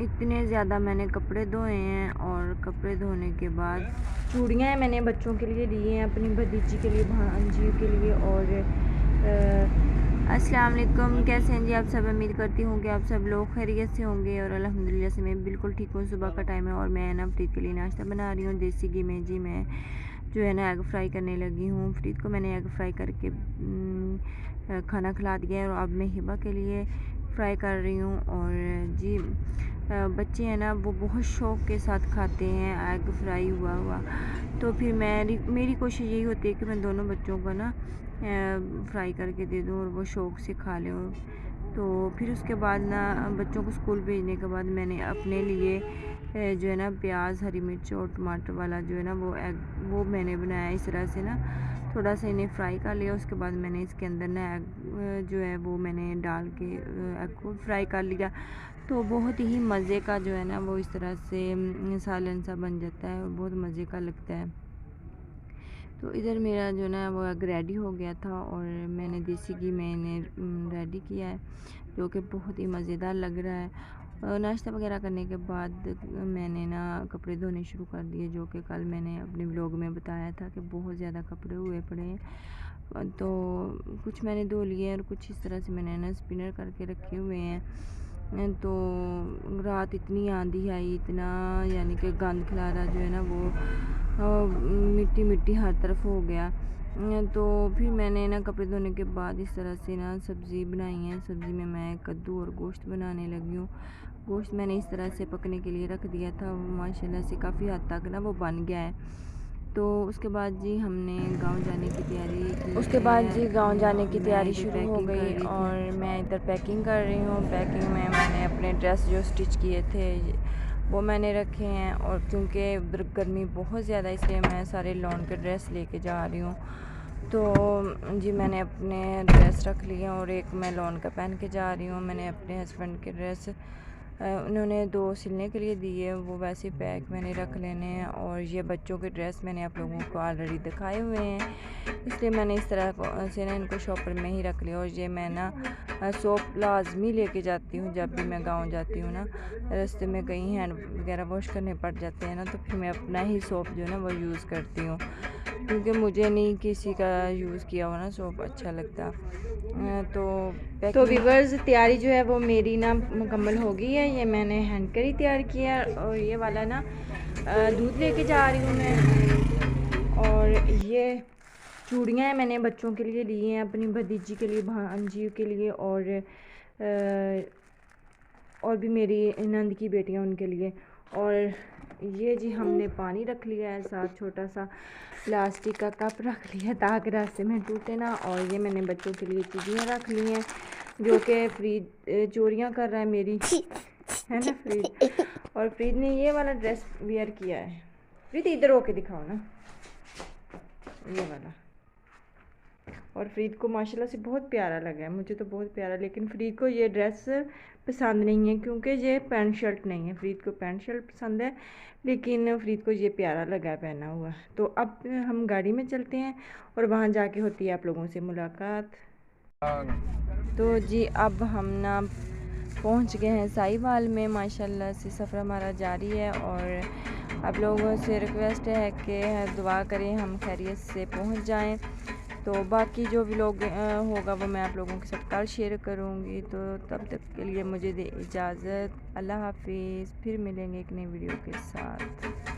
इतने ज़्यादा मैंने कपड़े धोए हैं और कपड़े धोने के बाद चूड़ियाँ हैं मैंने बच्चों के लिए ली हैं, अपनी भतीजी के लिए, भांजी के लिए। और अस्सलाम वालेकुम, कैसे हैं जी आप सब। उम्मीद करती हूँ कि आप सब लोग खैरियत से होंगे और अल्हम्दुलिल्लाह से मैं बिल्कुल ठीक हूँ। सुबह का टाइम है और मैं ना फ्रीद के लिए नाश्ता बना रही हूँ देसी घी में। जी मैं जो है ना एग फ्राई करने लगी हूँ। फ्रीद को मैंने एग फ्राई करके खाना खिला दिया है और अब मैं हिबा के लिए फ्राई कर रही हूँ। और जी बच्चे हैं ना वो बहुत शौक़ के साथ खाते हैं एग फ्राई हुआ। तो फिर मेरी कोशिश यही होती है कि मैं दोनों बच्चों को ना फ्राई करके दे दूँ और वो शौक़ से खा लें। तो फिर उसके बाद ना बच्चों को स्कूल भेजने के बाद मैंने अपने लिए जो है ना प्याज, हरी मिर्च और टमाटर वाला जो है ना वो मैंने बनाया इस तरह से ना। थोड़ा सा इन्हें फ्राई कर लिया, उसके बाद मैंने इसके अंदर ना एग जो है वो मैंने डाल के एग को फ्राई कर लिया। तो बहुत ही मज़े का जो है ना वो इस तरह से सालन सा बन जाता है और बहुत मज़े का लगता है। तो इधर मेरा जो ना वो एग रेडी हो गया था और मैंने देसी घी मैंने रेडी किया है जो कि बहुत ही मज़ेदार लग रहा है। नाश्ता वगैरह करने के बाद मैंने ना कपड़े धोने शुरू कर दिए, जो कि कल मैंने अपने व्लॉग में बताया था कि बहुत ज़्यादा कपड़े हुए पड़े हैं। तो कुछ मैंने धो लिए और कुछ इस तरह से मैंने ना स्पिनर करके रखे हुए हैं। तो रात इतनी आंधी आई, इतना यानी कि गंद खिलारा जो है ना वो मिट्टी मिट्टी हर तरफ हो गया। तो फिर मैंने ना कपड़े धोने के बाद इस तरह से ना सब्ज़ी बनाई है। सब्ज़ी में मैं कद्दू और गोश्त बनाने लगी हूँ। गोश्त मैंने इस तरह से पकने के लिए रख दिया था, वो माशाल्लाह से काफ़ी हद तक ना वो बन गया है। तो उसके बाद जी हमने गांव जाने की तैयारी शुरू हो गई और मैं इधर पैकिंग कर रही हूँ। पैकिंग में मैंने अपने ड्रेस जो स्टिच किए थे वो मैंने रखे हैं और क्योंकि उधर गर्मी बहुत ज़्यादा इसलिए मैं सारे लॉन के ड्रेस लेके जा रही हूँ। तो जी मैंने अपने ड्रेस रख लिए और एक मैं लॉन का पहन के जा रही हूँ। मैंने अपने हस्बैंड के ड्रेस उन्होंने 2 सिलने के लिए दिए, वो वैसे पैक मैंने रख लेने हैं। और ये बच्चों के ड्रेस मैंने आप लोगों को ऑलरेडी दिखाए हुए हैं, इसलिए मैंने इस तरह से ना इनको शॉपर में ही रख लिया। और ये मैं ना सोप लाजमी लेके जाती हूँ जब भी मैं गांव जाती हूँ ना। रास्ते में कहीं हैंड वगैरह वॉश करने पड़ जाते हैं ना, तो फिर मैं अपना ही सोप जो है ना वो यूज़ करती हूँ, क्योंकि मुझे नहीं किसी का यूज़ किया हुआ ना सोप अच्छा लगता। तो व्यूअर्स तैयारी जो है वो मेरी ना मुकम्मल हो गई है। ये मैंने हैंड करी तैयार किया और ये वाला ना दूध लेके जा रही हूँ मैं। और ये चूड़ियाँ हैं मैंने बच्चों के लिए ली हैं, अपनी भतीजी के लिए, भांजी के लिए और भी मेरी नंद की बेटियाँ उनके लिए। और ये जी हमने पानी रख लिया है, साथ छोटा सा प्लास्टिक का कप रख लिया ताकि रास्ते में टूटे ना। और ये मैंने बच्चों के लिए चीज़ें रख ली हैं, जो कि फ्रीद चोरियाँ कर रहा है मेरी, है ना फ्रीद। और फ्रीद ने ये वाला ड्रेस वेयर किया है। फ्रीद इधर होके दिखाओ ना ये वाला। और फ्रीद को माशाल्लाह से बहुत प्यारा लगा है, मुझे तो बहुत प्यारा। लेकिन फ्रीद को ये ड्रेस पसंद नहीं है क्योंकि ये पैंट शर्ट नहीं है। फ्रीद को पैंट शर्ट पसंद है, लेकिन फ्रीद को ये प्यारा लगा है पहना हुआ। तो अब हम गाड़ी में चलते हैं और वहाँ जाके होती है आप लोगों से मुलाकात। तो जी अब हम ना पहुँच गए हैं साहिवाल में। माशाल्लाह से सफ़र हमारा जारी है और आप लोगों से रिक्वेस्ट है कि दुआ करें हम खैरियत से पहुँच जाएं। तो बाकी जो व्लॉग होगा वो मैं आप लोगों के साथ कल शेयर करूँगी। तो तब तक के लिए मुझे दे इजाज़त। अल्लाह हाफिज़, फिर मिलेंगे एक नई वीडियो के साथ।